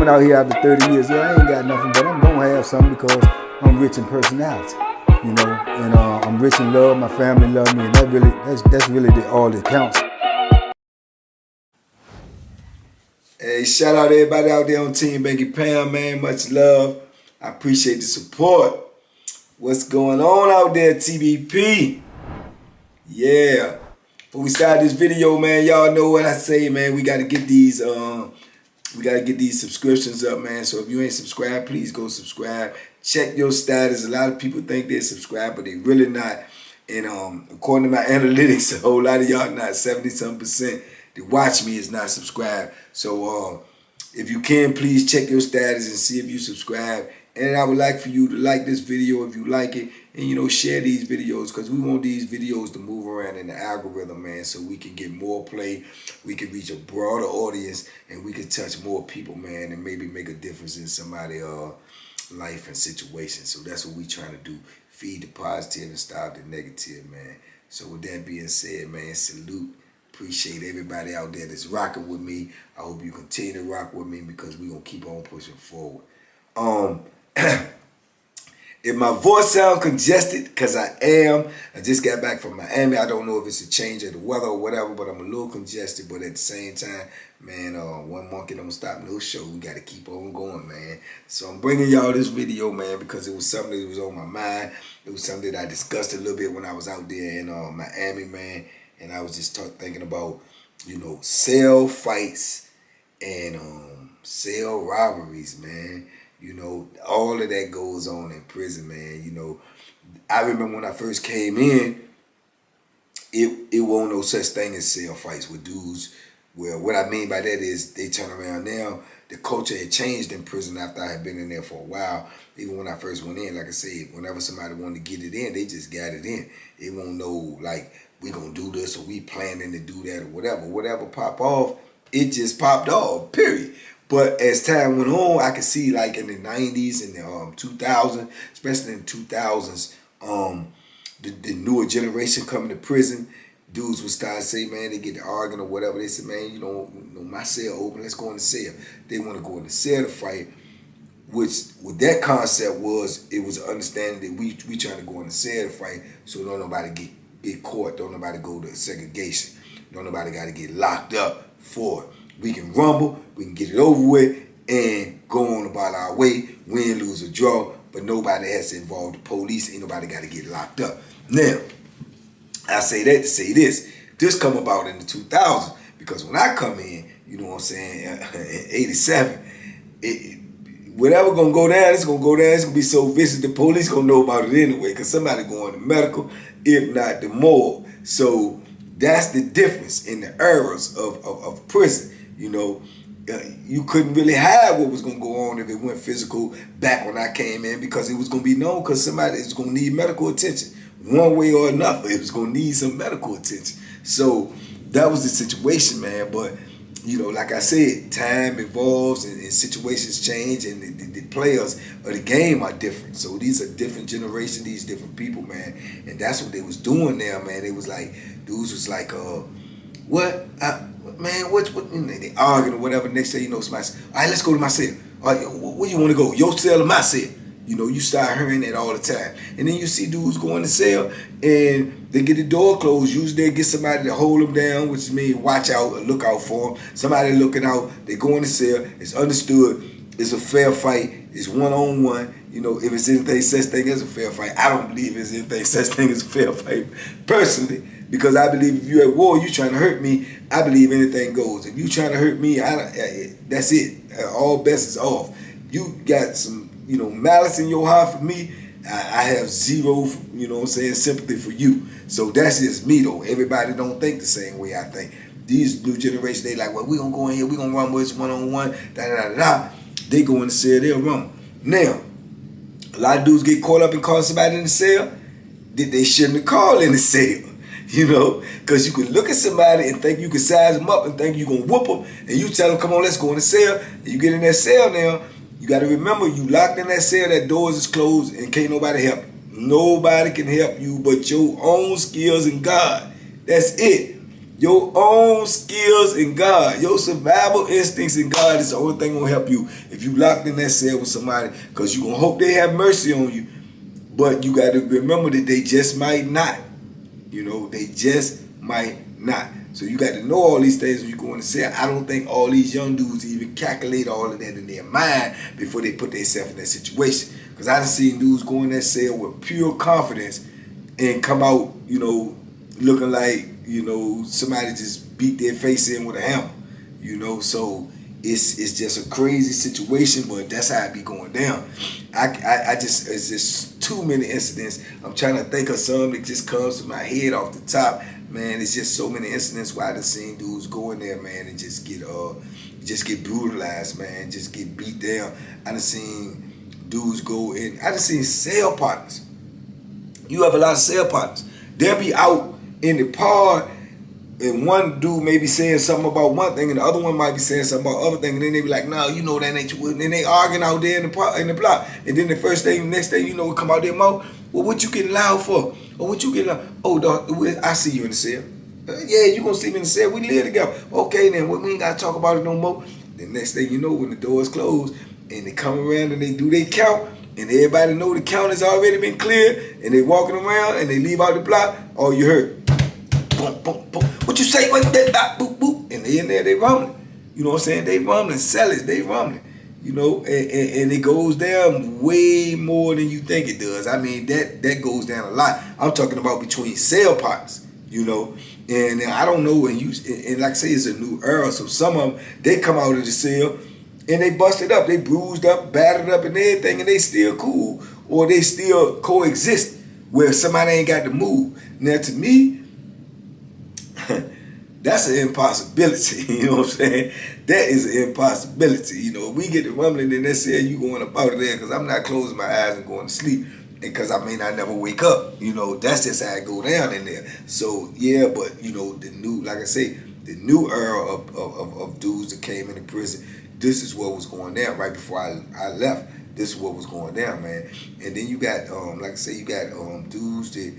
coming out here after 30 years, yeah, I ain't got nothing, but I'm gonna have something because I'm rich in personality, you know, and I'm rich in love. My family love me, and that's really all that counts. Hey, shout out to everybody out there on Team Banky Pound, man. Much love. I appreciate the support. What's going on out there, TBP? Yeah. Before we start this video, man, y'all know what I say, man. We gotta get these subscriptions up, man. So if you ain't subscribed, please go subscribe. Check your status. A lot of people think they're subscribed, but they really not. And according to my analytics, a whole lot of y'all not, 70-something% that watch me is not subscribed. So if you can, please check your status and see if you subscribe. And I would like for you to like this video if you like it, and you know, share these videos, because we want these videos to move around in the algorithm, man, so we can get more play, we can reach a broader audience, and we can touch more people, man, and maybe make a difference in somebody's life and situation. So that's what we trying to do: feed the positive and stop the negative, man. So with that being said, man, salute. Appreciate everybody out there that's rocking with me. I hope you continue to rock with me, because we're gonna keep on pushing forward. If my voice sound congested, because I just got back from Miami. I don't know if it's a change of the weather or whatever, but I'm a little congested. But at the same time, man, one monkey don't stop no show. We got to keep on going, man. So I'm bringing y'all this video, man, because it was something that was on my mind. It was something that I discussed a little bit when I was out there in Miami, man. And I was just thinking about, you know, cell fights and cell robberies, man. You know, all of that goes on in prison, man. You know, I remember when I first came in, it wasn't no such thing as cell fights with dudes. Well, what I mean by that is they turn around now. The culture had changed in prison after I had been in there for a while. Even when I first went in, like I said, whenever somebody wanted to get it in, they just got it in. They won't know, like, we gonna do this or we planning to do that or whatever. Whatever pop off, it just popped off, period. But as time went on, I could see, like, in the 90s and the 2000s, especially in the 2000s, the newer generation coming to prison, dudes would start saying, man, they get to arguing or whatever. They said, man, you know, my cell open, let's go in the cell. They want to go in the cell to fight, which what that concept was, it was understanding that we trying to go in the cell to fight, so don't nobody get caught, don't nobody go to segregation, don't nobody got to get locked up for it. We can rumble, we can get it over with, and go on about our way, win, lose, or draw, but nobody has to involve the police. Ain't nobody got to get locked up. Now, I say that to say this. This come about in the 2000s, because when I come in, you know what I'm saying, in 87, whatever gonna go down, it's gonna go down. It's gonna be so vicious, the police gonna know about it anyway, because somebody going to medical, if not the morgue. So that's the difference in the eras of prison. You know, you couldn't really hide what was going to go on if it went physical back when I came in, because it was going to be known, because somebody is going to need medical attention. One way or another, it was going to need some medical attention. So that was the situation, man. But, you know, like I said, time evolves and situations change, and the players of the game are different. So these are different generations, these different people, man. And that's what they was doing there, man. It was like, dudes was like, man, what, they arguing or whatever. Next day, you know, somebody said, all right, let's go to my cell. All right, where you want to go? Your cell or my cell? You know, you start hearing that all the time. And then you see dudes go in the cell and they get the door closed. Usually they get somebody to hold them down, which means watch out or look out for them. Somebody looking out, they go in the cell. It's understood. It's a fair fight. It's one-on-one. You know, if it's anything such thing as a fair fight, I don't believe it's anything such thing as a fair fight, personally. Because I believe if you're at war, you trying to hurt me, I believe anything goes. If you trying to hurt me, that's it. All bets is off. You got some, you know, malice in your heart for me, I have zero, you know what I'm saying, sympathy for you. So that's just me, though. Everybody don't think the same way I think. These new generation, they like, well, we gonna go in here, we gonna rumble, it's one-on-one, da-da-da-da. They go in the cell, they'll rumble. Now, a lot of dudes get caught up and call somebody in the cell that they shouldn't have called in the cell. You know, because you can look at somebody and think you can size them up and think you're going to whoop them, and you tell them, come on, let's go in the cell, and you get in that cell now, you got to remember, you locked in that cell, that doors is closed, and can't nobody help you. Nobody can help you but your own skills and God. That's it. Your own skills in God, your survival instincts in God is the only thing gonna help you if you locked in that cell with somebody, because you gonna hope they have mercy on you, but you gotta remember that they just might not. You know, they just might not. So you got to know all these things when you go in the cell. I don't think all these young dudes even calculate all of that in their mind before they put themselves in that situation. Because I done seen dudes go in that cell with pure confidence and come out, you know, looking like, you know, somebody just beat their face in with a hammer. You know, so it's just a crazy situation, but that's how it be going down. I just, it's just too many incidents. I'm trying to think of some that just comes to my head off the top. Man, it's just so many incidents where I done seen dudes go in there, man, and just get brutalized, man, just get beat down. I done seen dudes go in. I done seen cell partners. You have a lot of cell partners. They'll be out in the pod, and one dude may be saying something about one thing, and the other one might be saying something about other thing, and then they be like, "No, you know that ain't you." And then they arguing out there in the block, and then the next thing you know, it come out their mouth. Well, what you getting loud for? Or what you getting loud? Oh, dog, I see you in the cell. Yeah, you gonna see me in the cell. We live together. Okay, then we ain't gotta talk about it no more. The next thing you know, when the doors close and they come around and they do their count, and everybody know the count has already been cleared, and they walking around and they leave out the block, all you heard, boom, boom, boom. What you say? What that? Boop, boop. And they in there, they rumbling. You know what I'm saying? They rumbling, sellers, they rumbling. You know, and it goes down way more than you think it does. I mean, that goes down a lot. I'm talking about between cell partners, you know. And I don't know, and like I say, it's a new era. So some of them, they come out of the cell and they busted up, they bruised up, battered up and everything, and they still cool, or they still coexist where somebody ain't got to move. Now to me, that's an impossibility. You know what I'm saying? That is an impossibility. You know, if we get to rumbling in that cell, you going up out of there, because I'm not closing my eyes and going to sleep, because I may not never wake up. You know, that's just how it go down in there. So yeah, but you know, the new, like I say, the new era of dudes that came into prison, this is what was going down right before I left. This is what was going down, man. And then you got, like I say, you got dudes that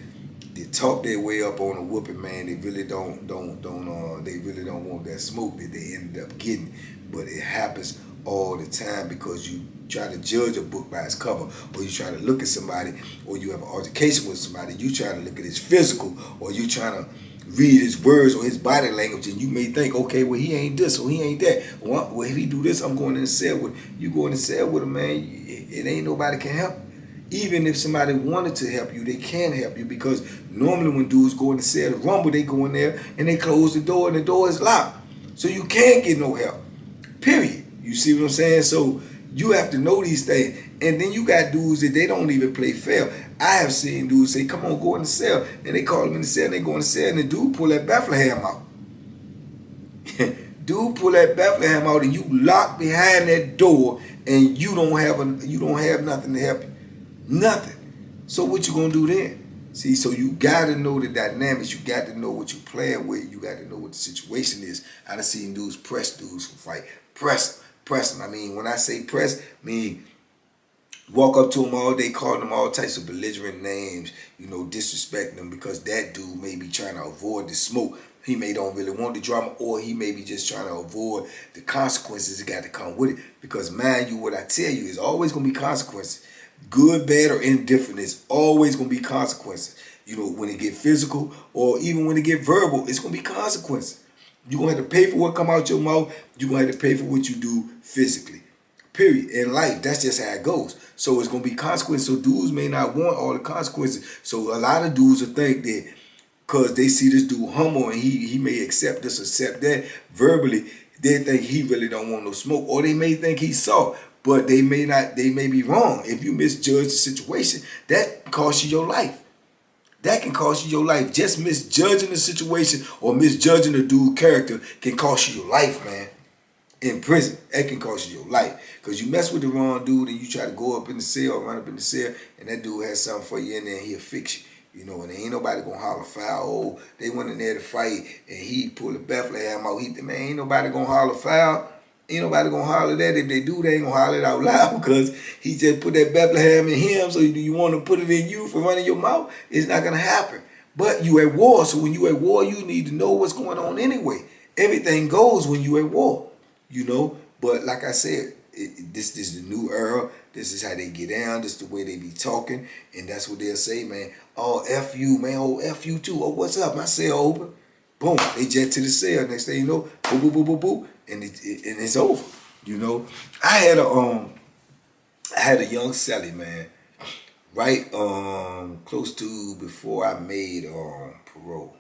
they talk their way up on a whooping, man. They really don't they really don't want that smoke that they ended up getting. But it happens all the time, because you try to judge a book by its cover, or you try to look at somebody, or you have an altercation with somebody, you try to look at his physical, or you trying to read his words or his body language, and you may think, okay, well, he ain't this or he ain't that. Well, if he do this, I'm going in the cell with him. You go in the cell with him, man, it ain't nobody can help. Even if somebody wanted to help you, they can't help you, because normally when dudes go in the cell to rumble, they go in there and they close the door and the door is locked. So you can't get no help, period. You see what I'm saying? So you have to know these things. And then you got dudes that they don't even play fair. I have seen dudes say, come on, go in the cell. And they call them in the cell and they go in the cell, and the dude pull that Bethlehem out. Dude pull that Bethlehem out, and you lock behind that door, and you don't have nothing to help you. Nothing. So what you gonna do then? See, so you gotta know the dynamics. You got to know what you're playing with. You got to know what the situation is. I done seen dudes press dudes for fight. Press them. I mean, when I say press, I mean walk up to them all day, calling them all types of belligerent names, you know, disrespecting them, because that dude may be trying to avoid the smoke. He may don't really want the drama, or he may be just trying to avoid the consequences that got to come with it. Because mind you, what I tell you is always gonna be consequences. Good, bad, or indifferent, it's always gonna be consequences. You know, when it get physical, or even when it get verbal, it's gonna be consequences. You're gonna have to pay for what come out your mouth. You're gonna have to pay for what you do physically. Period. In life, that's just how it goes. So it's gonna be consequences. So dudes may not want all the consequences. So a lot of dudes will think that because they see this dude humble and he may accept this, accept that verbally, they think he really don't want no smoke, or they may think he's soft. But they may not, they may be wrong. If you misjudge the situation, that can cost you your life. That can cost you your life. Just misjudging the situation or misjudging the dude's character can cost you your life, man. In prison, that can cost you your life. Because you mess with the wrong dude and you try to go up in the cell, run up in the cell, and that dude has something for you in there and he'll fix you. You know, and ain't nobody gonna holler foul. Oh, they went in there to fight and he pulled a Bethlehem out. Man, ain't nobody gonna holler foul. Ain't nobody gonna holler that. If they do, they ain't gonna holler it out loud, because he just put that Bethlehem in him. So do you want to put it in you for running your mouth? It's not gonna happen. But you at war, so when you at war, you need to know what's going on anyway. Everything goes when you at war, you know. But like I said, this is the new era. This is how they get down. This is the way they be talking, and that's what they'll say, man. Oh, F you, man. Oh, F you too. Oh, what's up? My cell open. Boom. They jet to the cell. Next thing you know, boop, boop, boop, boop, boop, and it's over. You know. I had a young Sally, man, right close to before I made parole.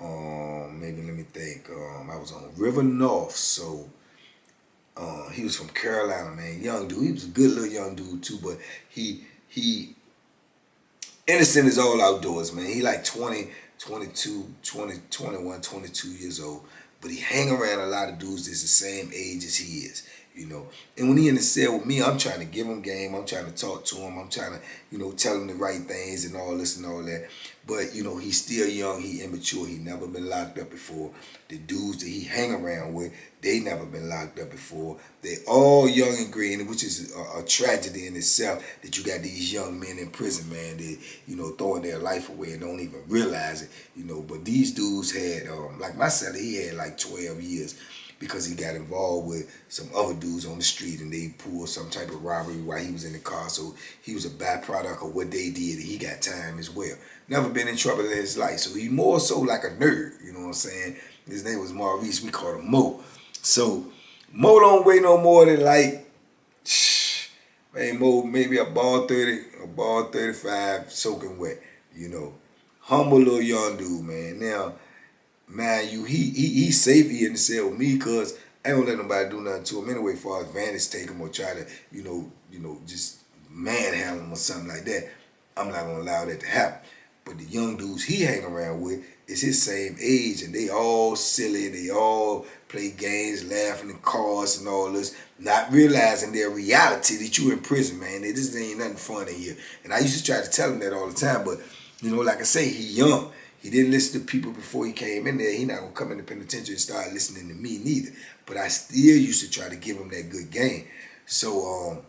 Maybe let me think. I was on River North, so he was from Carolina, man. Young dude. He was a good little young dude too, but he innocent as all outdoors, man. He like 20, 22, 20, 21, 22 years old. But he hang around a lot of dudes that's the same age as he is, you know. And when he in the cell with me, I'm trying to give him game. I'm trying to talk to him. I'm trying to, you know, tell him the right things and all this and all that. But, you know, he's still young. He immature. He never been locked up before. The dudes that he hang around with, they never been locked up before. They all young and green, which is a tragedy in itself that you got these young men in prison, man, that, you know, throwing their life away and don't even realize it, you know. But these dudes had, like my son, he had like 12 years because he got involved with some other dudes on the street and they pulled some type of robbery while he was in the car. So he was a byproduct of what they did and he got time as well. Never been in trouble in his life. So he more so like a nerd, you know what I'm saying? His name was Maurice. We called him Mo. So Mo don't weigh no more than like, man, Mo maybe a ball 30, a ball 35, soaking wet, you know. Humble little young dude, man. Now, man, he's safe here in the cell with me because I don't let nobody do nothing to him anyway as far as advantage take him or try to, you know, just manhandle him or something like that. I'm not gonna allow that to happen. But the young dudes he hang around with is his same age and they all silly, they all play games, laughing in cars and all this, not realizing their reality that you in prison, man. This ain't nothing fun in here. And I used to try to tell him that all the time, but you know, like I say, he young. He didn't listen to people before he came in there. He not gonna come in the penitentiary and start listening to me neither. But I still used to try to give him that good game. So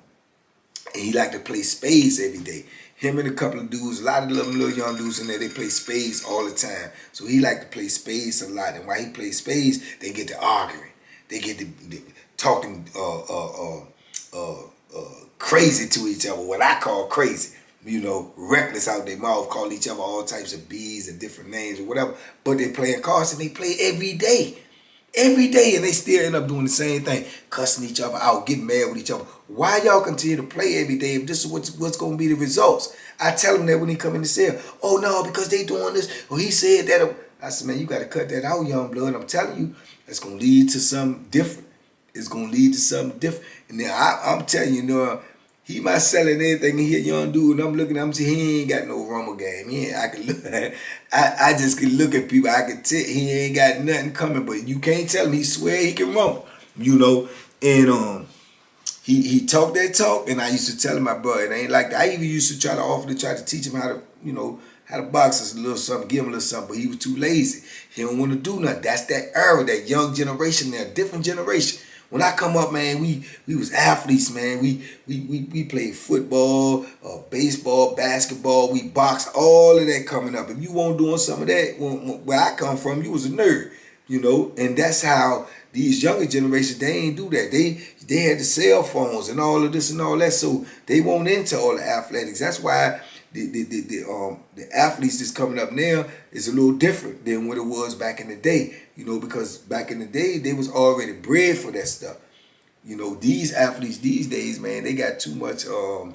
and he liked to play spades every day. Him and a couple of dudes, a lot of little young dudes in there, they play spades all the time. So he liked to play spades a lot. And while he plays spades, they get to arguing. They get to talking crazy to each other, what I call crazy. You know, reckless out their mouth, call each other all types of B's and different names or whatever. But they playing cards and they play every day. Every day, and they still end up doing the same thing, cussing each other out, getting mad with each other. Why y'all continue to play every day if this is what's going to be the results? I tell them that when he come in the cell. Oh, no, because they doing this. Or he said that. I said, man, you got to cut that out, young blood. I'm telling you, it's going to lead to something different. It's going to lead to something different. And then I'm telling you, you know, he might selling anything. He a young dude, and I'm looking at him. See, he ain't got no rumble game. I can look. I just can look at people. I can tell he ain't got nothing coming. But you can't tell him. He swear he can rumble. You know, and he talk that talk, and I used to tell him, my brother, it ain't like that. I even used to try to teach him how to, you know, how to box us a little something, give him a little something. But he was too lazy. He don't want to do nothing. That's that era, that young generation, that different generation. When I come up, man, we was athletes, man. We played football, baseball, basketball. We boxed, all of that coming up. If you weren't doing some of that, where I come from, you was a nerd, you know. And that's how these younger generations, they ain't do that. They had the cell phones and all of this and all that, so they won't into all the athletics. That's why the athletes that's coming up now is a little different than what it was back in the day, you know, because back in the day, they was already bred for that stuff. You know, these athletes these days, man, they got too much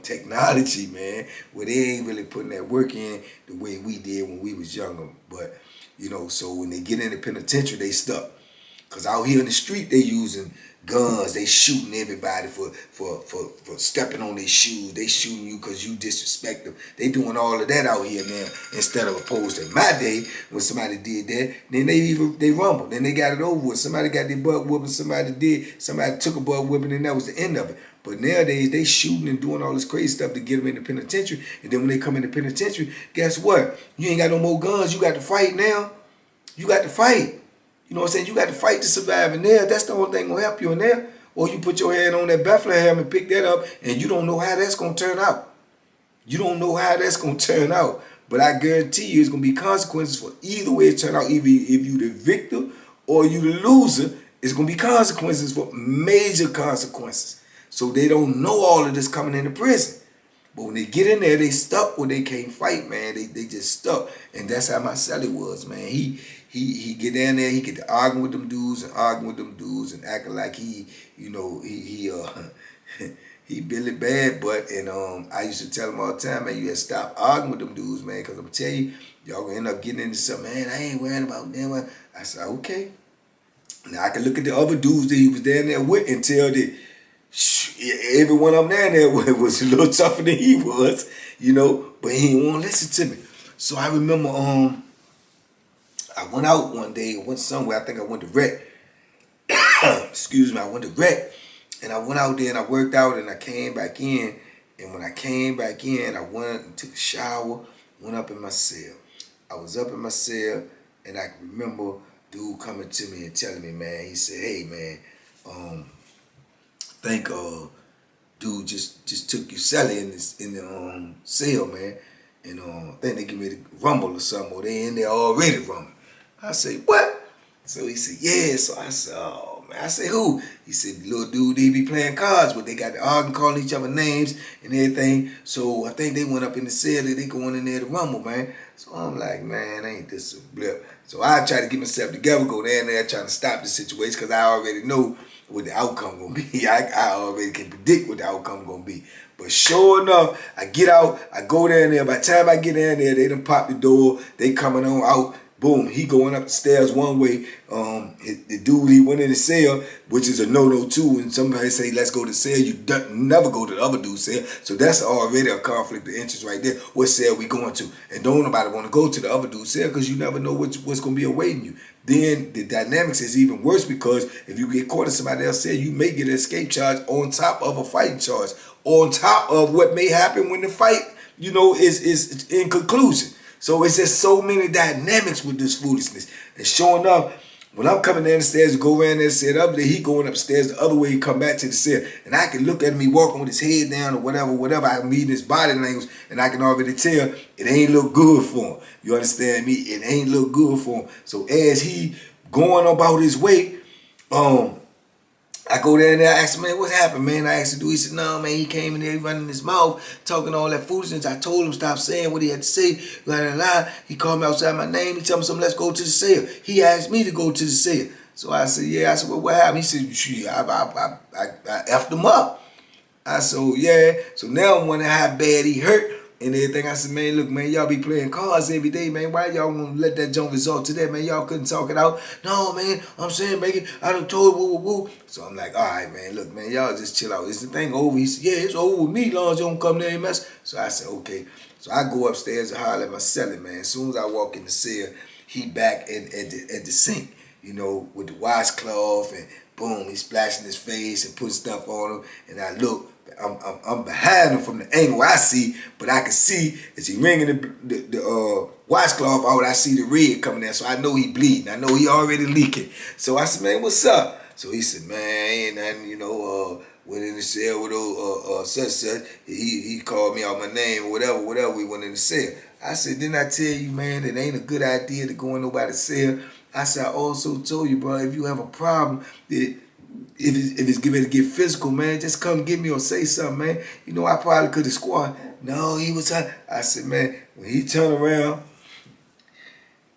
technology, man, where they ain't really putting that work in the way we did when we was younger. But, you know, so when they get in the penitentiary, they stuck. Because out here in the street, they using guns. They shooting everybody for stepping on their shoes. They shooting you because you disrespect them. They doing all of that out here now instead of opposed to my day when somebody did that. Then they rumble. Then they got it over with. Somebody got their butt whooping. Somebody took a butt whooping, and that was the end of it. But nowadays, they shooting and doing all this crazy stuff to get them in the penitentiary. And then when they come in the penitentiary, guess what? You ain't got no more guns. You got to fight now. You got to fight. You know what I'm saying? You got to fight to survive in there. That's the only thing gonna help you in there. Or you put your hand on that Bethlehem and pick that up, and you don't know how that's gonna turn out. You don't know how that's gonna turn out. But I guarantee you, it's gonna be consequences for either way it turn out. Either if you the victim or you the loser, it's gonna be consequences for major consequences. So they don't know all of this coming into prison. But when they get in there, they stuck when they can't fight, man. They just stuck. And that's how my celly was, man. He get down there, he get to arguing with them dudes and acting like he he Billy Bad Butt. And I used to tell him all the time, man, you gotta stop arguing with them dudes, man, because I'm telling you, y'all gonna end up getting into something, man, I ain't worrying about them. I said, okay. Now I can look at the other dudes that he was down there with and tell that every one of them down there was a little tougher than he was, but he didn't want to listen to me. So I remember I went out one day, I went somewhere, I think I went to rec. Excuse me, I went to rec, and I went out there and I worked out and I came back in. And when I came back in, I went and took a shower, went up in my cell. I was up in my cell and I remember dude coming to me and telling me, man, he said, hey man, think dude just took you celly in the cell, man. And I think they get ready to rumble or something, or they in there already rumbling. I said, what? So he said, yeah. So I said, oh man. I said, who? He said, the little dude they be playing cards with. They got the arguing, calling each other names and everything. So I think they went up in the cell that they going in there to rumble, man. So I'm like, man, ain't this a blip? So I try to get myself together, go down there trying to stop the situation, because I already know what the outcome gonna be. I already can predict what the outcome gonna be. But sure enough, I get out, I go down there. By the time I get down there, they done pop the door. They coming on out. Boom, he going up the stairs one way. The dude, he went in the cell, which is a no-no too. And somebody say, let's go to the cell. You never go to the other dude's cell. So that's already a conflict of interest right there. What cell we going to? And don't nobody want to go to the other dude's cell because you never know what's going to be awaiting you. Then the dynamics is even worse, because if you get caught in somebody else's cell, you may get an escape charge on top of a fighting charge, on top of what may happen when the fight, is in conclusion. So it's just so many dynamics with this foolishness. And sure enough, when I'm coming down the stairs to go around there and sit up there, he going upstairs the other way, come back to the cell. And I can look at him, he walking with his head down or whatever. I can read his body language, and I can already tell it ain't look good for him. You understand me? It ain't look good for him. So as he going about his way, I go down there, I ask him, man, what happened, man? I asked the dude, he said, no, man, he came in there running his mouth, talking all that foolishness. I told him stop saying what he had to say, blah. He called me outside my name, he told me something, let's go to the cell. He asked me to go to the cell. So I said, yeah. I said, well, what happened? He said, shit, I effed him up. I said, oh, yeah. So now I'm wondering how bad he hurt and everything. I said, man, look, man, y'all be playing cards every day, man. Why y'all gonna let that jump result to that, man? Y'all couldn't talk it out. No, man, I'm saying, make it, I done told woo. So I'm like, all right, man, look, man, y'all just chill out. Is the thing over? He said, yeah, it's over with me, as long as you don't come there and mess. So I said, okay. So I go upstairs and holler at my celly, man. As soon as I walk in the cell, he back at the sink, with the washcloth, and boom, he's splashing his face and putting stuff on him. And I look, I'm behind him from the angle I see, but I can see as he wringing the washcloth out, I see the red coming there. So I know he bleeding. I know he already leaking. So I said, man, what's up? So he said, man, ain't nothing, went in the cell with such. He called me out my name or whatever. We went in the cell. I said, didn't I tell you, man, it ain't a good idea to go in nobody's cell? I said, I also told you, bro, if you have a problem, that if it's getting ready to get physical, man, just come get me or say something, man. I probably could have squad. No, he was hot. I said, man, when he turned around,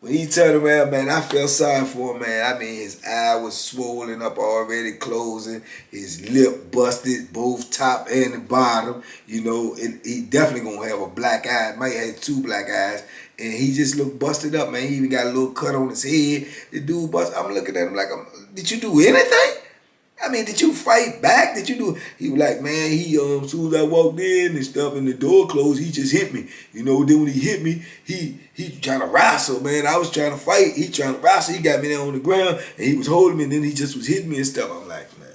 man, I felt sorry for him, man. I mean, his eye was swollen up already, closing. His lip busted, both top and the bottom. And he definitely gonna have a black eye. Might have 2 black eyes. And he just looked busted up, man. He even got a little cut on his head. The dude busted. I'm looking at him like, did you do anything? I mean, did you fight back? Did you do? He was like, man, as soon as I walked in and stuff and the door closed, he just hit me. Then when he hit me, he trying to wrestle, man. I was trying to fight. He trying to wrestle. He got me there on the ground and he was holding me, and then he just was hitting me and stuff. I'm like, man,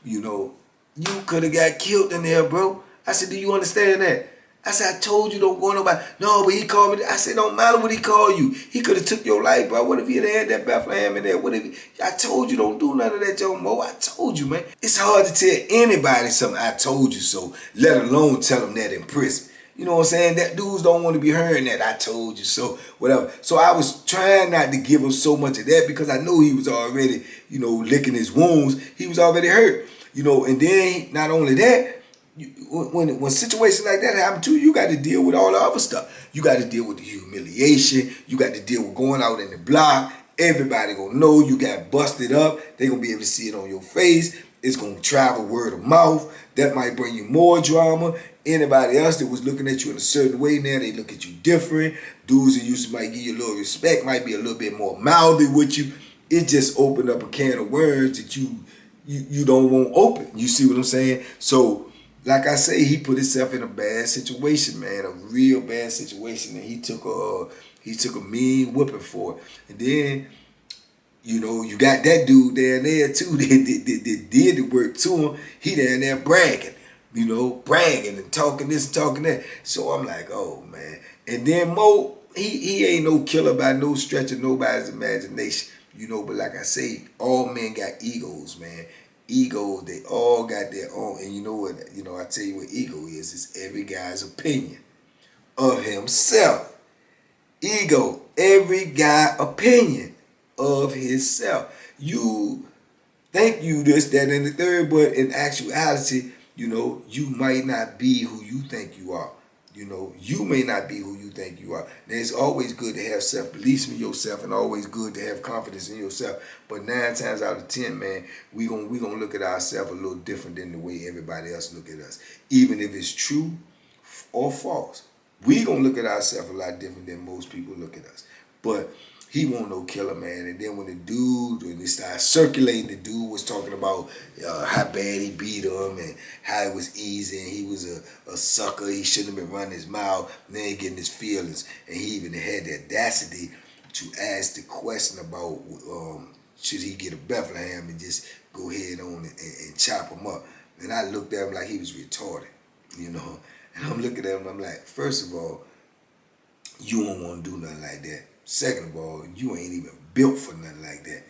you could have got killed in there, bro. I said, do you understand that? I said, I told you don't go nobody. No, but he called me. I said, don't matter what he called you. He could have took your life, bro. What if he had that Bethlehem in there? I told you don't do none of that, Joe Mo. I told you, man. It's hard to tell anybody something I told you so, let alone tell them that in prison. You know what I'm saying? That dudes don't want to be hearing that. I told you so, whatever. So I was trying not to give him so much of that because I knew he was already, licking his wounds. He was already hurt, and then not only that, when situations like that happen to you, you got to deal with all the other stuff. You got to deal with the humiliation. You got to deal with going out in the block. Everybody gonna know you got busted up. They gonna be able to see it on your face. It's gonna travel word of mouth. That might bring you more drama. Anybody else that was looking at you in a certain way, now they look at you different. Dudes that used to might give you a little respect, might be a little bit more mouthy with you. It just opened up a can of worms that you don't want open. You see what I'm saying? So, like I say, he put himself in a bad situation, man, a real bad situation, and he took a mean whooping for it. And then, you got that dude down there too that did the work to him. He down there bragging, bragging and talking this and talking that. So I'm like, oh man. And then Mo, he ain't no killer by no stretch of nobody's imagination. But like I say, all men got egos, man. Egos, they all got their own. And you know what? I tell you what ego is. It's every guy's opinion of himself. Ego, every guy opinion of himself. You think you this, that, and the third, but in actuality, you might not be who you think you are. You may not be who you think you are. Now, it's always good to have self-belief in yourself and always good to have confidence in yourself. But 9 times out of 10, man, we gonna look at ourselves a little different than the way everybody else look at us. Even if it's true or false. We gonna look at ourselves a lot different than most people look at us. But he wasn't no killer, man. And then when they started circulating, the dude was talking about how bad he beat him and how it was easy and he was a sucker. He shouldn't have been running his mouth. And then he getting his feelings. And he even had the audacity to ask the question about should he get a Bethlehem and just go ahead on and chop him up. And I looked at him like he was retarded, And I'm looking at him, I'm like, first of all, you don't want to do nothing like that. Second of all, you ain't even built for nothing like that.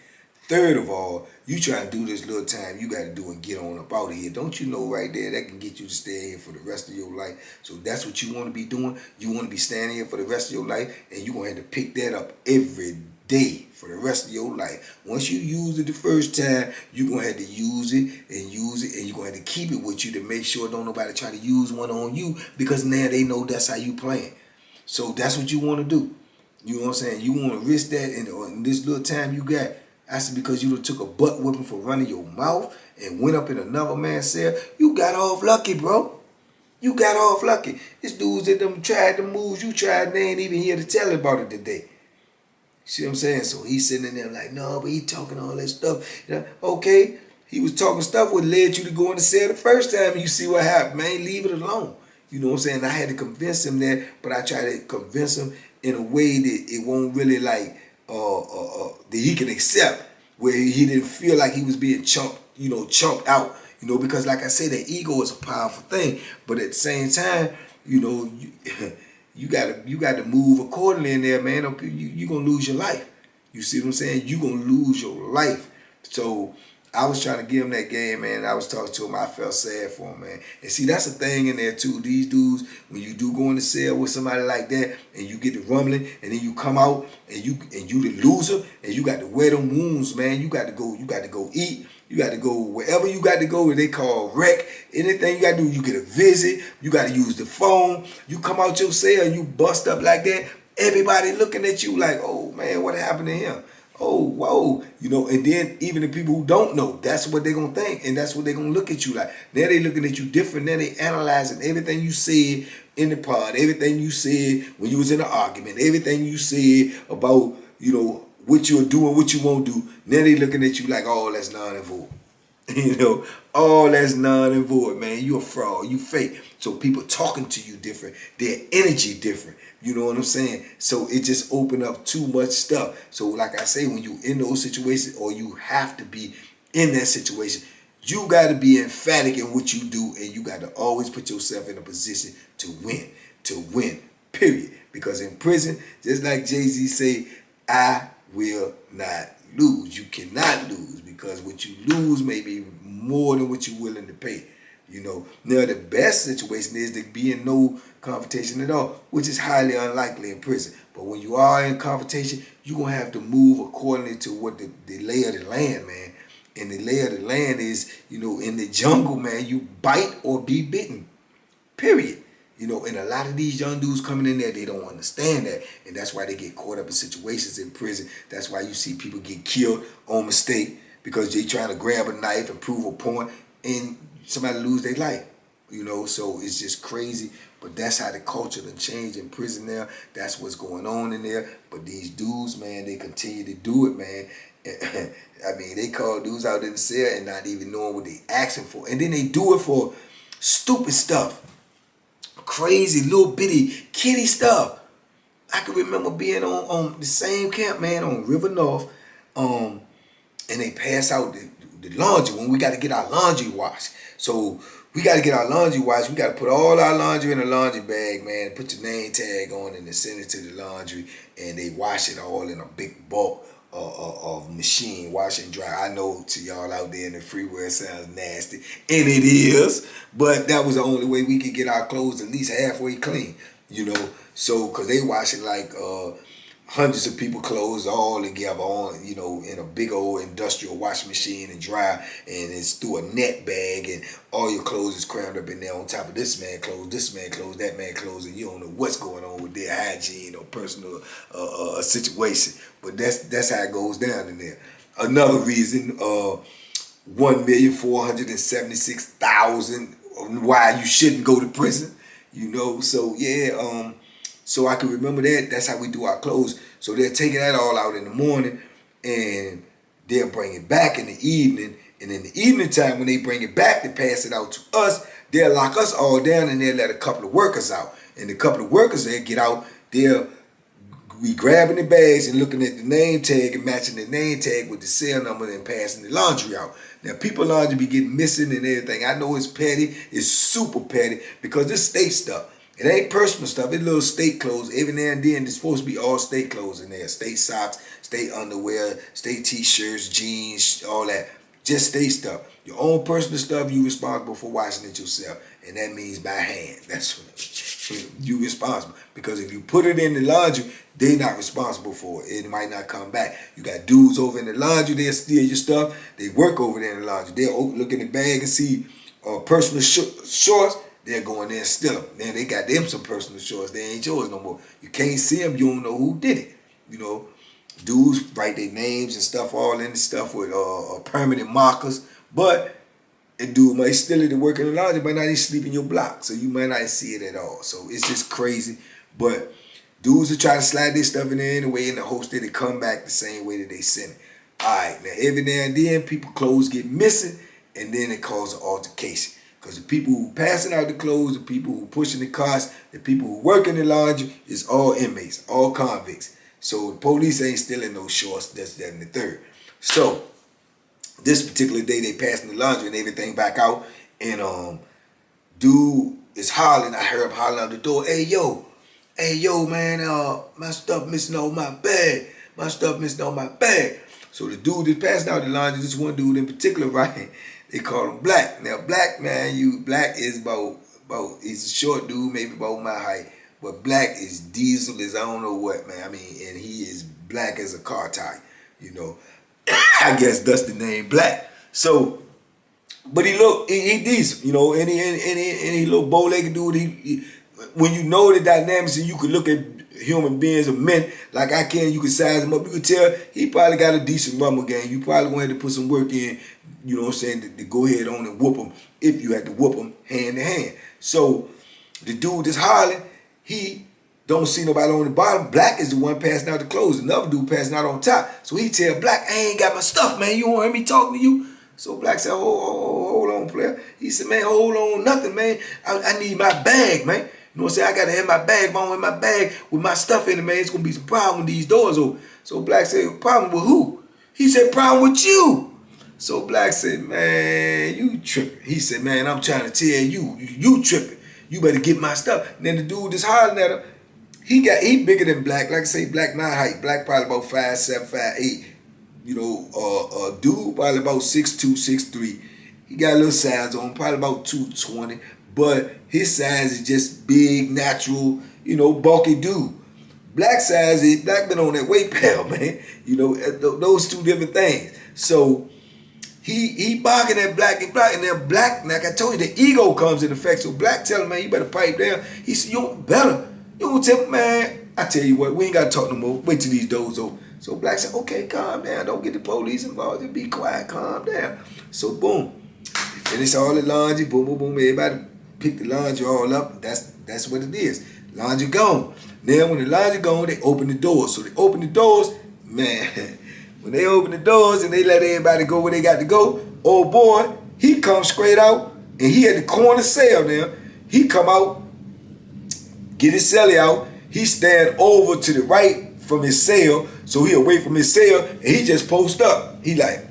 Third of all, you try to do this little time you got to do and get on up out of here. Don't you know right there that can get you to stay here for the rest of your life? So that's what you want to be doing. You want to be standing here for the rest of your life, and you're going to have to pick that up every day for the rest of your life. Once you use it the first time, you're going to have to use it, and you're going to have to keep it with you to make sure don't nobody try to use one on you because now they know that's how you playing. So that's what you want to do. You know what I'm saying? You want to risk that in this little time you got. That's because you took a butt whipping for running your mouth and went up in another man's cell. You got off lucky, bro. You got off lucky. It's dudes that them tried the moves you tried, they ain't even here to tell about it today. See what I'm saying? So he's sitting in there like, no, but he talking all that stuff. Okay, he was talking stuff what led you to go in the cell the first time and you see what happened, man. Leave it alone. You know what I'm saying? I had to convince him that, but I tried to convince him in a way that it won't really like that he can accept, where he didn't feel like he was being chunked out, because like I say, that ego is a powerful thing, but at the same time, you got to move accordingly in there, man. You're gonna lose your life. You see what I'm saying? You're gonna lose your life. So I was trying to give him that game, man. I was talking to him. I felt sad for him, man. And see, that's a thing in there too. These dudes, when you do go in the cell with somebody like that, and you get the rumbling, and then you come out, and you the loser, and you got to wear them wounds, man. You got to go eat. You got to go wherever you got to go, where they call rec. Anything you got to do, you get a visit. You got to use the phone. You come out your cell, and you bust up like that. Everybody looking at you like, oh man, what happened to him? Oh, whoa, and then even the people who don't know, that's what they're going to think, and that's what they're going to look at you like. Now they looking at you different. Now they analyzing everything you said in the pod, everything you said when you was in an argument, everything you said about, what you're doing, what you won't do. Now they looking at you like, oh, that's non and void. Oh, that's non and void, man. You a fraud, you fake. So people talking to you different, their energy different. You know what I'm saying? So it just opened up too much stuff. So like I say, when you in those situations, or you have to be in that situation, you got to be emphatic in what you do, and you got to always put yourself in a position to win, period. Because in prison, just like Jay-Z say, I will not lose. You cannot lose, because what you lose may be more than what you're willing to pay. You know, now the best situation is to be in no confrontation at all, which is highly unlikely in prison. But when you are in confrontation, you're going to have to move accordingly to what the lay of the land, man. And the lay of the land is, you know, in the jungle, man, you bite or be bitten, period. You know, and a lot of these young dudes coming in there, they don't understand that. And that's why they get caught up in situations in prison. That's why you see people get killed on mistake because they trying to grab a knife and prove a point and somebody lose their life. You know, so it's just crazy. But that's how the culture done changed in prison now. That's what's going on in there. But these dudes, man, they continue to do it, man. I mean, they call dudes out in the cell and not even knowing what they asking for. And then they do it for stupid stuff. Crazy little bitty kitty stuff. I can remember being on the same camp, man, on River North, and they pass out the laundry when we got to get our laundry washed. So we got to get our laundry washed. We got to put all our laundry in a laundry bag, man. Put your name tag on and then send it to the laundry, and they wash it all in a big bulk of machine, wash and dry. I know to y'all out there in the freeway it sounds nasty, and it is, but that was the only way we could get our clothes at least halfway clean, you know. So, cause they wash it like hundreds of people clothes all together on, you know, in a big old industrial washing machine and dry, and it's through a net bag, and all your clothes is crammed up in there on top of this man clothes, that man clothes, and you don't know what's going on with their hygiene or personal situation. But that's how it goes down in there. Another reason, 1,476,000 why you shouldn't go to prison, you know. So yeah, so I can remember that. That's how we do our clothes. So they're taking that all out in the morning, and they'll bring it back in the evening. And in the evening time, when they bring it back to pass it out to us, they'll lock us all down and they'll let a couple of workers out. And the couple of workers, they'll get out, they'll be grabbing the bags and looking at the name tag and matching the name tag with the cell number and passing the laundry out. Now, people laundry be getting missing and everything. I know it's petty. It's super petty because this state stuff. It ain't personal stuff. It's little state clothes. Every now and then, there's supposed to be all state clothes in there. State socks, state underwear, state t-shirts, jeans, all that. Just state stuff. Your own personal stuff, you responsible for washing it yourself. And that means by hand. That's what you responsible. Because if you put it in the laundry, they not responsible for it. It might not come back. You got dudes over in the laundry, they'll steal your stuff. They work over there in the laundry. They'll look in the bag and see personal shorts. They'll go in there and steal them. Then they got them some personal shorts. They ain't yours no more. You can't see them. You don't know who did it. You know, dudes write their names and stuff all in the stuff with permanent markers. But a dude might steal it and work in the laundry, might not even sleep in your block. So you might not see it at all. So it's just crazy. But dudes will try to slide their stuff in there anyway in the hopes that it come back the same way that they sent it. All right, now every now and then people clothes get missing, and then it causes an altercation. Because the people who passing out the clothes, the people who pushing the carts, the people who work in the laundry is all inmates, all convicts. So the police ain't stealing no shorts, that's that, and the third. So this particular day they passing the laundry and everything back out, and dude is hollering. I heard him hollering out the door, hey yo, man, my stuff missing on my bag. My stuff missing on my bag. So the dude that's passing out the laundry, this one dude in particular, right? They call him Black. Now, Black, man, Black is about he's a short dude, maybe about my height. But Black is diesel as I don't know what, man. I mean, and he is black as a car tire, you know. I guess that's the name Black. So, but he decent, you know, and he little bow-legged dude. When you know the dynamics and you can look at human beings or men like I can, you can size him up. You can tell he probably got a decent rumble game. You probably wanted to put some work in, you know what I'm saying, to go ahead on and whoop him if you had to whoop him hand to hand. So the dude that's hollering, he don't see nobody on the bottom. Black is the one passing out the clothes. Another dude passing out on top. So he tell Black, I ain't got my stuff, man. You want me talking to you? So Black said, hold on, player. He said, man, hold on, nothing, man. I need my bag, man. You know what I'm saying? I got to have my bag, man, in my bag with my stuff in it, man. It's going to be some problem with these doors open. So Black said, problem with who? He said, problem with you. So Black said, man, you tripping. He said, man, I'm trying to tell you tripping. You better get my stuff. And then the dude that's hollering at him, he bigger than Black. Like I say, Black my height. Black probably about 5'7", 5'8". You know, dude probably about 6'2", 6'3". He got a little size on him, probably about 220. But his size is just big, natural, bulky dude. Black size, Black been on that weight pal, man. Those two different things. So he barking at Black and then Black, like I told you, the ego comes in effect. So Black tell him, man, you better pipe down. He said, you don't tell him, man. I tell you what, we ain't got to talk no more. Wait till these doors open. So Black said, okay, calm down. Don't get the police involved. Just be quiet, calm down. So boom, he finished all the laundry. Boom, boom, boom. Everybody pick the laundry all up. That's what it is. Laundry gone. Now when the laundry gone, they open the doors. So they open the doors, man. When they open the doors and they let everybody go where they got to go, old boy, he comes straight out and he at the corner cell now. He come out, get his celly out. He stand over to the right from his cell, so he away from his cell, and he just post up. He like,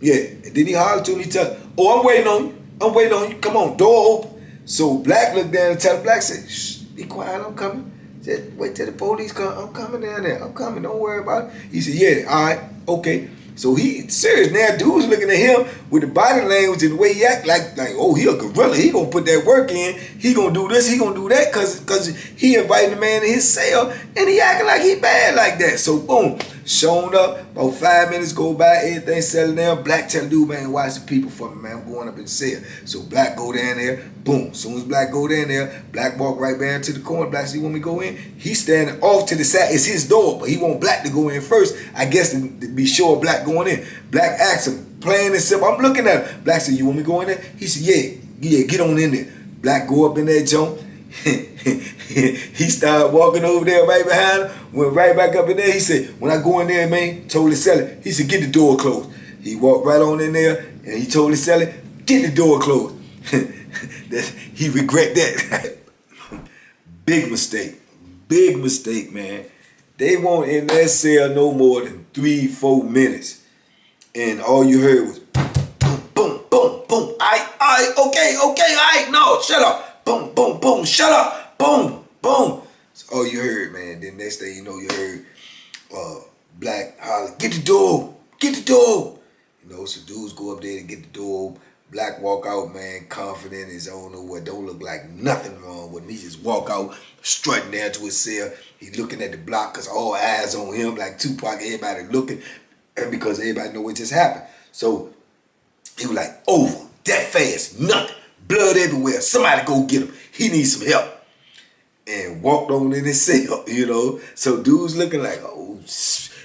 yeah. And then he holler to him, he tell, oh, I'm waiting on you. Come on, door open. So Black looked down and tell Black, said, shh, be quiet, I'm coming. Said, wait till the police come. I'm coming down there. I'm coming. Don't worry about it. He said, yeah, all right, okay. So he serious now. Dude's looking at him with the body language and the way he act like oh, he a gorilla. He gonna put that work in. He gonna do this. He gonna do that because he inviting the man in his cell and he acting like he bad like that. So boom, shown up. About 5 minutes go by. Everything settling down. Black tell the dude, man, watch the people for me, man. I'm going up in the cell. So Black go down there. Boom. Soon as Black go down there, Black walk right back into the corner. Black say, you want me to go in? He's standing off to the side. It's his door, but he want Black to go in first. I guess to be sure Black going in. Black asks him, plain and simple. I'm looking at him. Black said, you want me to go in there? He said, yeah, get on in there. Black go up in that joint. He started walking over there right behind him, went right back up in there. He said, when I go in there, man, told his seller, he said, get the door closed. He walked right on in there and he told his seller, get the door closed. He regret that. Big mistake, man. They won't in that cell no more than 3-4 minutes. And all you heard was boom, boom, boom, boom. I, okay, I, no, shut up. Boom, boom, boom, shut up. Boom, boom. That's all you heard, man. Then next thing you know, you heard Black holler, get the door. So dudes go up there to get the door. Black walk out, man, confident as I don't know what, don't look like nothing wrong with him. He just walk out, strutting down to his cell. He looking at the block because all eyes on him, like Tupac, everybody looking, and because everybody know what just happened. So he was like, over, that fast, nothing, blood everywhere. Somebody go get him. He needs some help. And walked on in his cell, So dudes looking like, oh,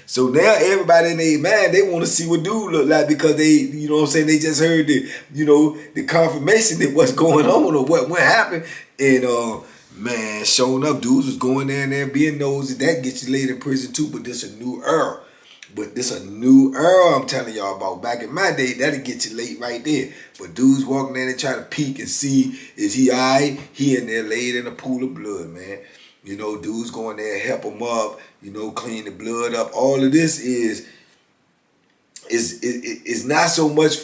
so now everybody in their mind, they want to see what dude look like because they, they just heard the, the confirmation that what's going on or what happened. And man, showing up, dudes was going down there being nosy. That gets you laid in prison too, but this a new era. I'm telling y'all about. Back in my day, that'll get you late right there. But dudes walking in and try to peek and see, is he all right? He in there laid in a pool of blood, man. Dudes going there, help him up, clean the blood up. All of this is not so much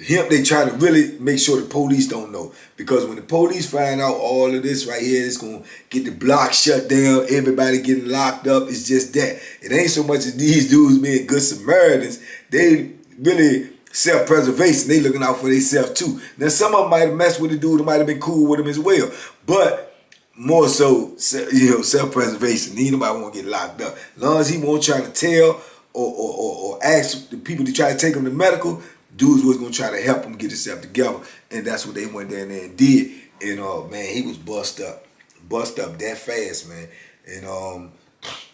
him. They try to really make sure the police don't know. Because when the police find out all of this right here, it's going to get the block shut down, everybody getting locked up. It's just that. It ain't so much as these dudes being good Samaritans. They really self-preservation. They looking out for themselves too. Now, some of them might have messed with the dude who might have been cool with him as well. But more so, self-preservation. Ain't nobody want to get locked up. As long as he won't try to tell or ask the people to try to take him to medical, dudes was going to try to help him get himself together. And that's what they went down there and did. And, man, he was bust up that fast, man. And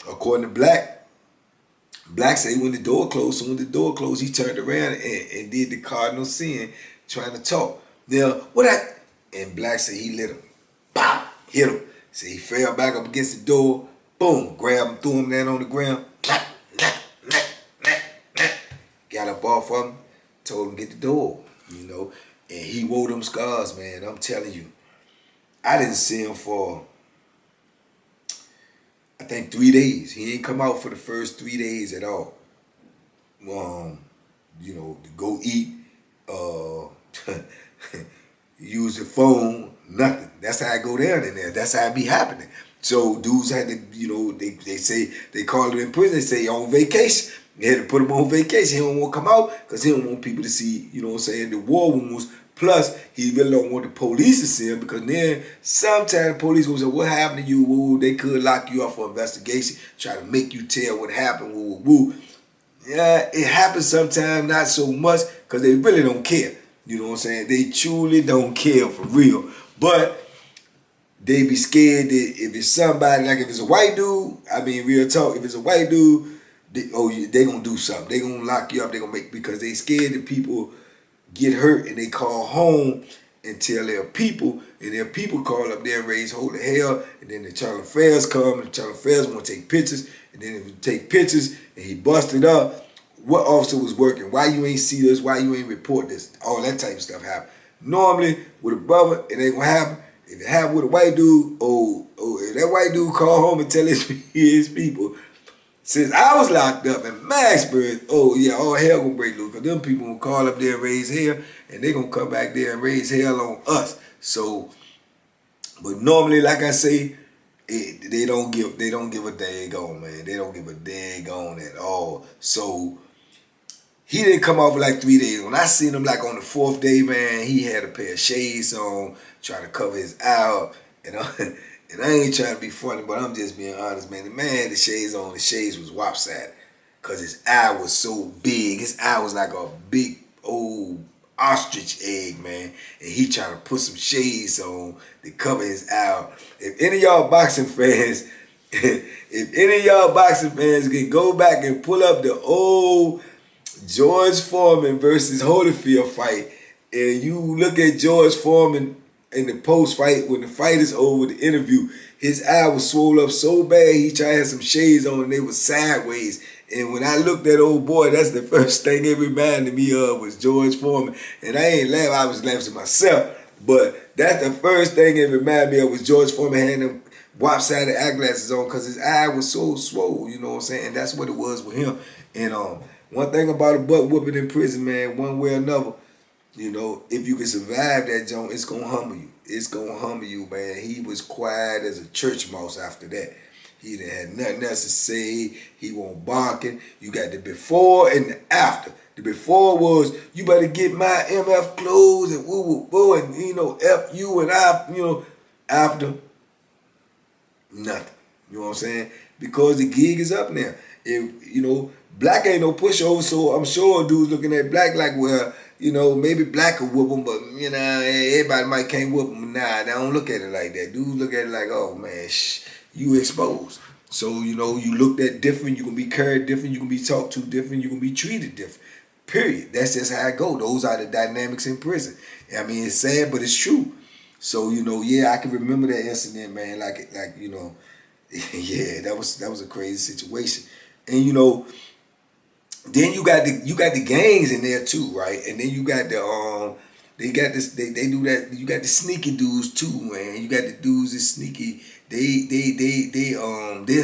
according to Black said when the door closed, so when the door closed, he turned around and did the cardinal sin, trying to talk. Now, and Black said he let him, pop, hit him. So he fell back up against the door, boom, grabbed him, threw him down on the ground, got up off of him, told him get the door, and he wore them scars, man. I'm telling you, I didn't see him for, I think 3 days. He ain't come out for the first 3 days at all. To go eat, use the phone, nothing. That's how I go down in there. That's how it be happening. So dudes had to, they say, they call it in prison, they say on vacation. They had to put him on vacation. He don't want to come out because he don't want people to see, you know what I'm saying, the war wounds. Plus, he really don't want the police to see him because then sometimes the police will say, what happened to you? Woo, they could lock you up for investigation, try to make you tell what happened. Woo, woo, woo. Yeah, it happens sometimes, not so much because they really don't care. You know what I'm saying? They truly don't care for real. But they be scared that if it's somebody, like if it's a white dude, I mean, real talk, if it's a white dude, they gonna do something. They gonna lock you up. They gonna make, because they scared that people get hurt and they call home and tell their people, and their people call up there and raise holy hell, and then the Charlotte Fairs come, and the Charlotte Fairs want to take pictures, and then if you take pictures and he busted up, what officer was working? Why you ain't see this? Why you ain't report this? All that type of stuff happen. Normally, with a brother, it ain't gonna happen. If it happened with a white dude, if that white dude call home and tell his people, since I was locked up in my experience, oh yeah, all hell gonna break loose. Because them people gonna call up there and raise hell, and they gonna come back there and raise hell on us. So, but normally, like I say, they don't give a daggone, man. They don't give a daggone at all. So, he didn't come off for like 3 days. When I seen him like on the 4th day, man, he had a pair of shades on, trying to cover his eye up. And I ain't trying to be funny, but I'm just being honest, man. The man had the shades on. The shades was lopsided because his eye was so big. His eye was like a big old ostrich egg, man. And he trying to put some shades on to cover his eye up. If any of y'all boxing fans, can go back and pull up the old George Foreman versus Holyfield fight, and you look at George Foreman in the post fight, when the fight is over, the interview, his eye was swollen up so bad he tried to have some shades on and they was sideways. And when I looked at old boy, that's the first thing it reminded me of was George Foreman. And I ain't laughing, I was laughing to myself. But that's the first thing it reminded me of was George Foreman had them lopsided eyeglasses on because his eye was so swollen, you know what I'm saying? And that's what it was with him. And one thing about a butt whooping in prison, man, one way or another, you know, if you can survive that, John, it's going to humble you. It's going to humble you, man. He was quiet as a church mouse after that. He didn't have nothing else to say. He wasn't barking. You got the before and the after. The before was, you better get my MF clothes and woo woo woo and, you know, F you and I, you know, after, nothing. You know what I'm saying? Because the gig is up now. If, you know, black ain't no pushover, so I'm sure dudes looking at black like, well, you know, maybe black could whoop them, but, you know, everybody might can't whoop them. Nah, they don't look at it like that. Dudes look at it like, oh, man, you exposed. So, you know, you looked at different, you can be carried different, you can be talked to different, you can be treated different. Period. That's just how it go. Those are the dynamics in prison. I mean, it's sad, but it's true. So, you know, yeah, I can remember that incident, man, like you know, yeah, that was a crazy situation. And, you know, then you got the gangs in there too, right? And then you got the they got this, they do that. You got the sneaky dudes too, man. You got the dudes that sneaky. They're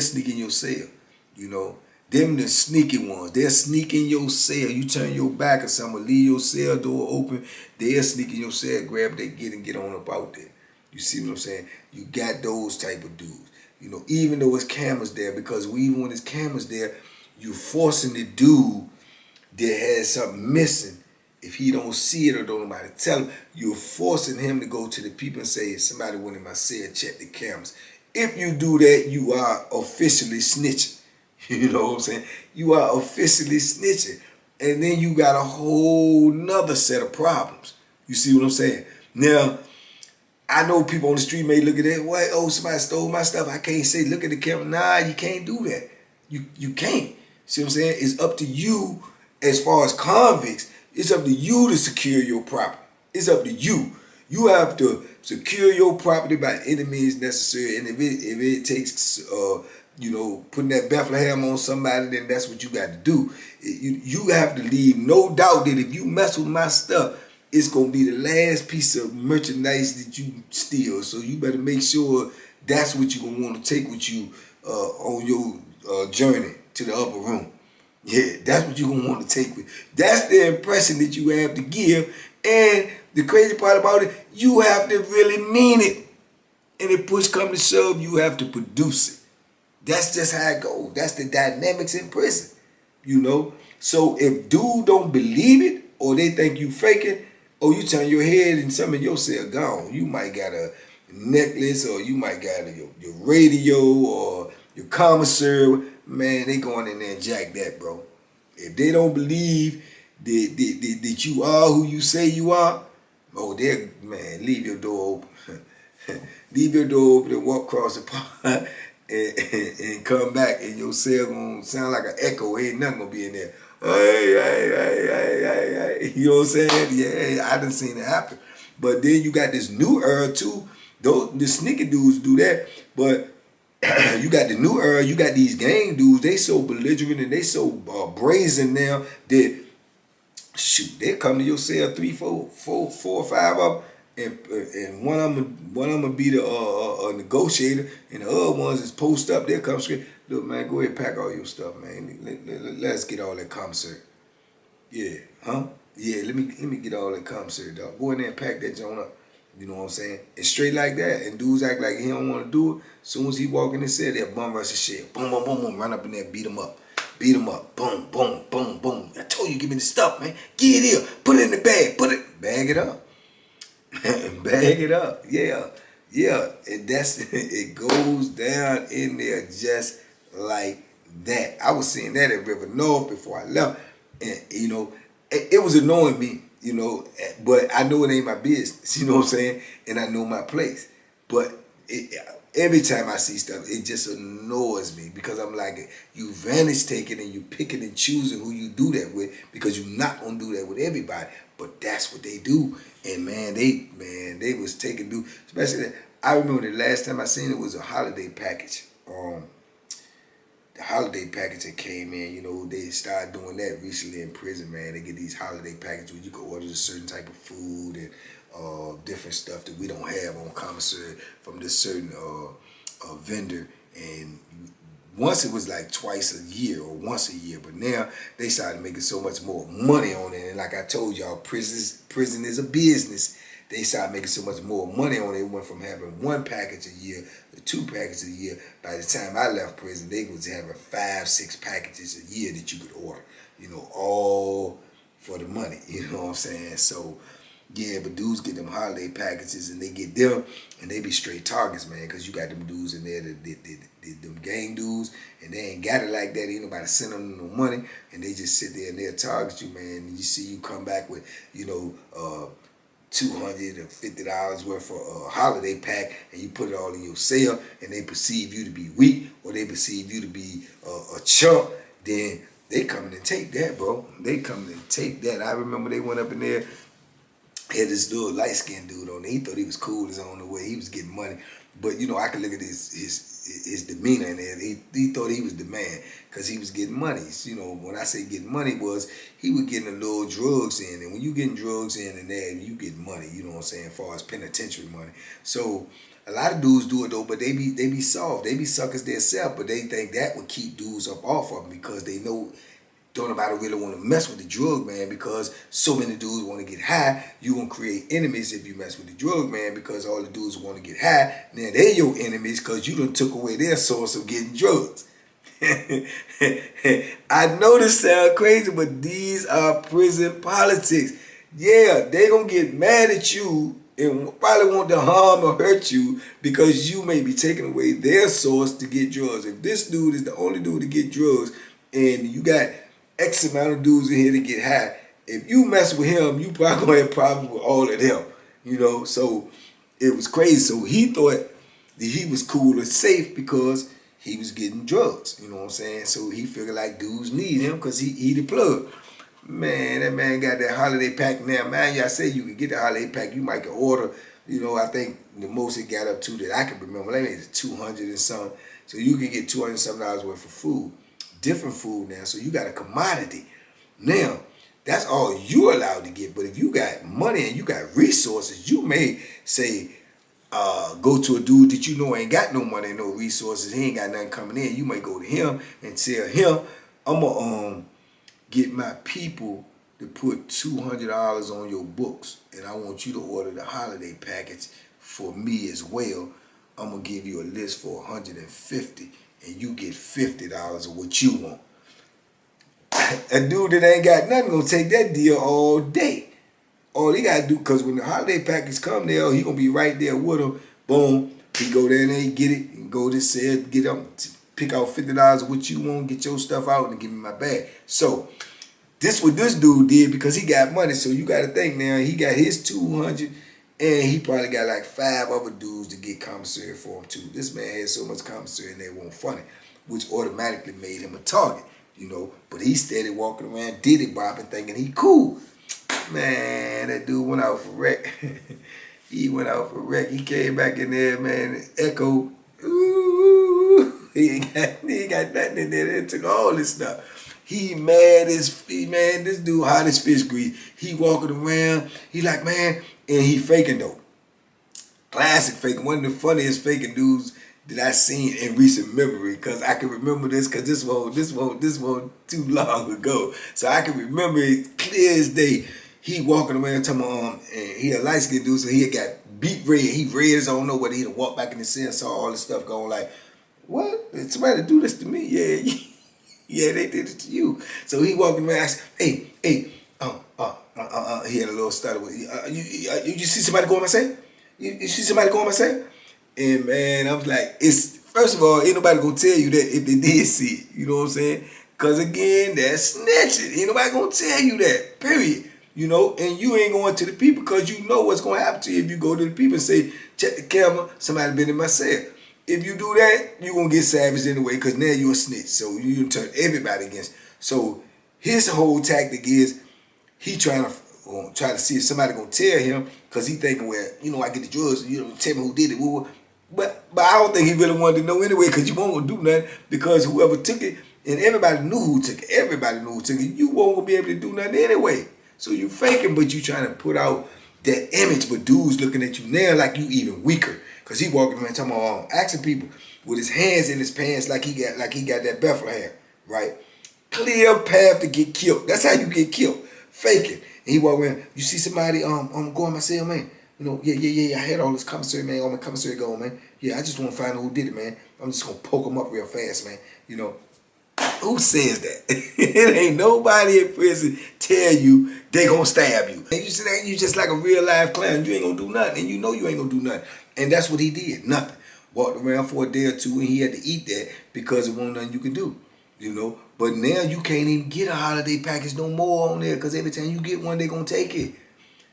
sneaking your cell. You know, them the sneaky ones. They're sneaking your cell. You turn your back or someone leave your cell door open. They're sneaking your cell. Grab they get on up out there. You see what I'm saying? You got those type of dudes. You know, even though it's cameras there, because even when there's cameras there, you forcing the dude that has something missing. If he don't see it or don't nobody tell him, you're forcing him to go to the people and say, somebody went in my cell, check the cameras. If you do that, you are officially snitching. You know what I'm saying? You are officially snitching. And then you got a whole nother set of problems. You see what I'm saying? Now, I know people on the street may look at that, what, oh, somebody stole my stuff. I can't say, look at the camera. Nah, you can't do that. You can't. See what I'm saying? It's up to you as far as convicts. It's up to you to secure your property. It's up to you. You have to secure your property by any means necessary. And if it takes, you know, putting that Bethlehem on somebody, then that's what you got to do. You have to leave no doubt that if you mess with my stuff, it's going to be the last piece of merchandise that you steal. So you better make sure that's what you're going to want to take with you on your journey to the upper room. Yeah, that's what you're going to want to take with. That's the impression that you have to give. And the crazy part about it, you have to really mean it. And if push comes to shove, you have to produce it. That's just how it goes. That's the dynamics in prison. you know. So if dude don't believe it or they think you faking, or you turn your head and some of your cell gone. You might got a necklace or you might got your radio or your commissary. Man, they going in there and jack that, bro. If they don't believe that you are who you say you are, oh, they're, man, leave your door open. Leave your door open and walk across the pond and come back, and your cell gonna sound like an echo. Ain't nothing gonna be in there. Hey. You know what I'm saying? Yeah, I done seen it happen. But then you got this new era too. The sneaky dudes do that, but you got the new era. You got these gang dudes. They so belligerent and they so brazen now that shoot, they come to your cell 3, 4, 4 or 5 of them, and one of them gonna be the negotiator, and the other ones is post up. They'll come straight. Look, man, go ahead and pack all your stuff, man. Let's get all that commissary. Yeah, huh? Yeah, let me get all that commissary, dog. Go in there and pack that joint up. You know what I'm saying? It's straight like that. And dudes act like he don't want to do it. As soon as he walk in the cell, they'll bum rush the shit. Boom, boom, boom, boom. Run up in there, beat him up. Beat him up. Boom, boom, boom, boom. I told you, give me the stuff, man. Get it here. Put it in the bag. Bag it up. Bag it up. Yeah. Yeah. And it goes down in there just like that. I was seeing that at River North before I left. And, you know, it was annoying me, you know, but I know it ain't my business, you know what I'm saying? And I know my place. But every time I see stuff, it just annoys me because I'm like, you vantage taking and you picking and choosing who you do that with because you're not gonna do that with everybody. But that's what they do. And man, they was taking dude, especially that. I remember the last time I seen it was a holiday package. The holiday package that came in, you know, they started doing that recently in prison, man. They get these holiday packages where you can order a certain type of food and different stuff that we don't have on commissary from this certain vendor. And once it was like twice a year or once a year, but now they started making so much more money on it. And like I told y'all, prison is a business. They started making so much more money on it. It went from having 1 package a year to 2 packages a year. By the time I left prison, they was having 5, 6 packages a year that you could order. You know, all for the money. You know what I'm saying? So, yeah, but dudes get them holiday packages and they get them and they be straight targets, man, because you got them dudes in there that them gang dudes and they ain't got it like that. Ain't nobody send them no money and they just sit there and they'll target you, man. And you see you come back with, you know, $250 worth of a holiday pack and you put it all in your cell and they perceive you to be weak or they perceive you to be a chump, then they coming and take that, bro. They coming and take that. I remember they went up in there, had this little light-skinned dude on there. He thought he was cool as on the way. He was getting money. But, you know, I could look at his demeanor in there. He thought he was the man because he was getting money. You know, when I say getting money was he was getting a little drugs in. And when you getting drugs in there, you get money, you know what I'm saying, as far as penitentiary money. So a lot of dudes do it, though, but they be soft. They be suckers themselves, but they think that would keep dudes up off of them because they know don't nobody really want to mess with the drug man because so many dudes want to get high. You gonna create enemies if you mess with the drug man because all the dudes want to get high. Now they your enemies because you done took away their source of getting drugs. I know this sound crazy, but these are prison politics. Yeah, they gonna get mad at you and probably want to harm or hurt you because you may be taking away their source to get drugs. If this dude is the only dude to get drugs and you got X amount of dudes in here to get high. If you mess with him, you probably gonna have problems with all of them. You know, so it was crazy. So he thought that he was cool and safe because he was getting drugs. You know what I'm saying? So he figured like dudes need him because he the plug. Man, that man got that holiday pack now. Man, y'all say you could get the holiday pack. You might can order, you know, I think the most it got up to that I can remember, I think it's 200 and something. So you can get $200 and something worth of food. Different food now, so you got a commodity. Now, that's all you allowed to get. But if you got money and you got resources, you may say, go to a dude that you know ain't got no money and no resources. He ain't got nothing coming in. You may go to him and tell him, I'm gonna get my people to put $200 on your books, and I want you to order the holiday package for me as well. I'm gonna give you a list for $150. And you get $50 of what you want. A dude that ain't got nothing gonna take that deal all day. All he gotta do, cause when the holiday package come there, he gonna be right there with him. Boom, he go there and he get it, and go to sell, get up, pick out $50 of what you want, get your stuff out, and give me my bag. So this what this dude did because he got money. So you gotta think now, he got his 200, and he probably got like 5 other dudes to get commissary for him too. This man had so much commissary and they weren't funny, which automatically made him a target, you know. But he steady walking around diddy bopping, thinking he cool. Man, that dude went out for wreck. He went out for wreck. He came back in there, man, echoed. Ooh, he ain't got nothing in there. They took all this stuff. He mad as, man, this dude hot as fish grease. He walking around. He like, man, and he faking though. Classic faking. One of the funniest faking dudes that I seen in recent memory, because I can remember this, because this one too long ago. So I can remember it clear as day. He walking around talking about, and he a light skinned dude, so he had got beat red. He red as I don't know whether he'd walk back in the cell and saw all this stuff going like, what? Did somebody do this to me? Yeah, yeah, they did it to you. So he walking around, I said, hey, he had a little stutter. You see somebody going myself? You see somebody going myself? And man, I was like, it's, first of all, ain't nobody gonna tell you that if they did see it. You know what I'm saying? Because again, that's snitching. Ain't nobody gonna tell you that, period. You know, and you ain't going to the people because you know what's going to happen to you if you go to the people and say, check the camera, somebody been in my cell. If you do that, you're going to get savaged anyway because now you're a snitch. So you turn everybody against. So his whole tactic is he try to see if somebody going to tell him because he thinking, well, you know, I get the drugs, you know, tell me who did it. But I don't think he really wanted to know anyway because you won't do nothing because whoever took it, and everybody knew who took it. Everybody knew who took it. You won't be able to do nothing anyway. So you faking, but you trying to put out that image, but dude's looking at you now like you even weaker. Cause he walking around talking about asking people with his hands in his pants like he got that Bethlehem, right? Clear path to get killed. That's how you get killed. Faking. And he walk around, you see somebody going my cell, man. You know, yeah. I had all this commissary, man, all my commissary going, man. Yeah, I just want to find out who did it, man. I'm just gonna poke him up real fast, man. You know. Who says that? It ain't nobody in prison tell you they gonna stab you. And you say that you just like a real life clown. You ain't gonna do nothing. And you know you ain't gonna do nothing. And that's what he did. Nothing. Walked around for a day or two and he had to eat that because there wasn't nothing you could do. You know? But now you can't even get a holiday package no more on there because every time you get one, they gonna take it.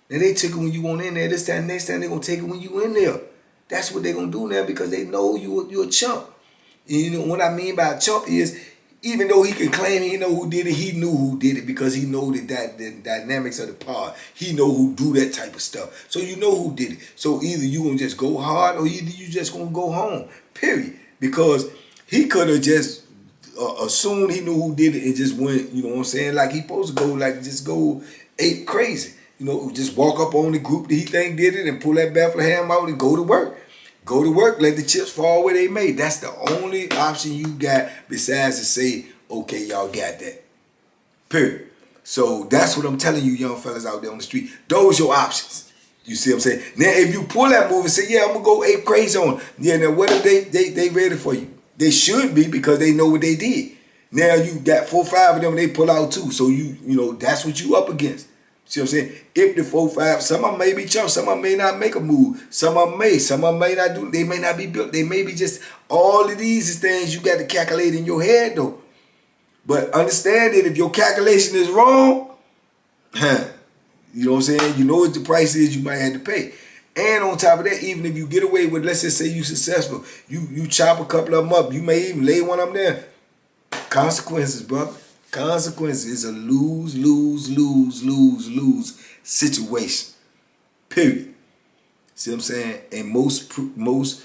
Now they took it when you weren't in there. This time, next time they gonna take it when you in there. That's what they gonna do now because they know you're a chump. And you know what I mean by a chump is even though he can claim he know who did it, he knew who did it because he know the dynamics of the pod. He know who do that type of stuff. So you know who did it. So either you gonna just go hard or either you just gonna go home. Period. Because he could have just assumed he knew who did it and just went, you know what I'm saying? Like he supposed to go, like just go ape crazy. You know, just walk up on the group that he think did it and pull that Bethlehem out and go to work. Go to work, let the chips fall where they may. That's the only option you got besides to say, okay, y'all got that. Period. So that's what I'm telling you young fellas out there on the street. Those your options. You see what I'm saying? Now, if you pull that move and say, yeah, I'm going to go ape crazy on them. Yeah, now what if they ready for you? They should be because they know what they did. Now you got 4 or 5 of them, they pull out too. So you know, that's what you up against. See what I'm saying? If the 4 or 5, some of them may be chumps, some of them may not make a move, some of them may not do, they may not be built, they may be just, all of these is things you got to calculate in your head though. But understand that if your calculation is wrong, you know what I'm saying? You know what the price is you might have to pay. And on top of that, even if you get away with, let's just say you successful, you chop a couple of them up, you may even lay one of them there. Consequences, brother. Consequences is a lose situation. Period. See what I'm saying? And most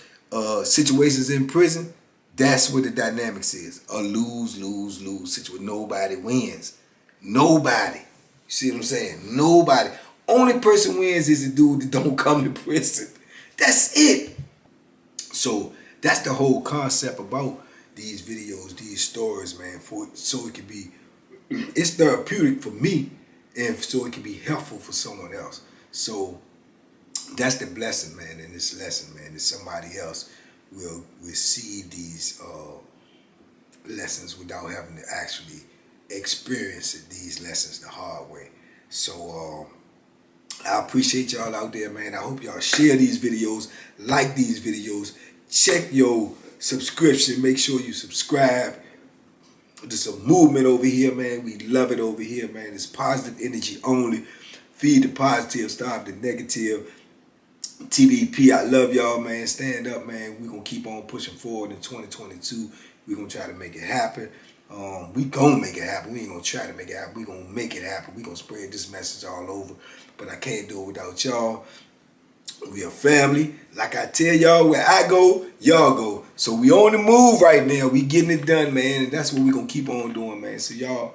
situations in prison, that's what the dynamics is. A lose situation. Nobody wins. Nobody. You see what I'm saying? Nobody. Only person wins is the dude that don't come to prison. That's it. So that's the whole concept about these videos, these stories, man, so it can be, it's therapeutic for me and so it can be helpful for someone else. So that's the blessing, man, in this lesson, man, that somebody else will receive these lessons without having to actually experiencing these lessons the hard way. So I appreciate y'all out there, man. I hope y'all share these videos, like these videos, check your subscription, make sure you subscribe. There's a movement over here, man. We love it over here, man. It's positive energy only. Feed the positive, starve the negative. TBP, I love y'all, man. Stand up, man. We're going to keep on pushing forward in 2022. We're going to try to make it happen. We going to make it happen. We ain't going to try to make it happen. We going to make it happen. We going to spread this message all over. But I can't do it without y'all. We a family. Like I tell y'all, where I go, y'all go. So we on the move right now. We getting it done, man. And that's what we going to keep on doing, man. So y'all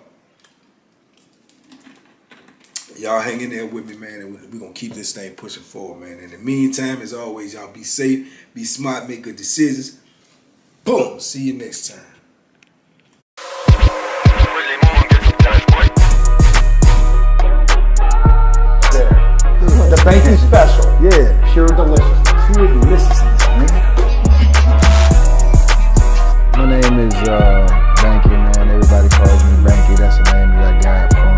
hang in there with me, man. And we going to keep this thing pushing forward, man. In the meantime, as always, y'all be safe, be smart, make good decisions. Boom. See you next time. The Banky special. Yeah. Pure deliciousness. Pure deliciousness, man. My name is Banky, man. Everybody calls me Banky. That's the name that I got from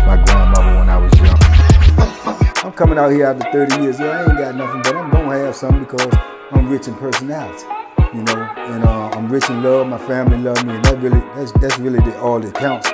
my grandmother when I was young. I'm coming out here after 30 years. Yeah, I ain't got nothing, but I'm gonna have something because I'm rich in personality, you know. And I'm rich in love. My family love me, and that's really all that counts.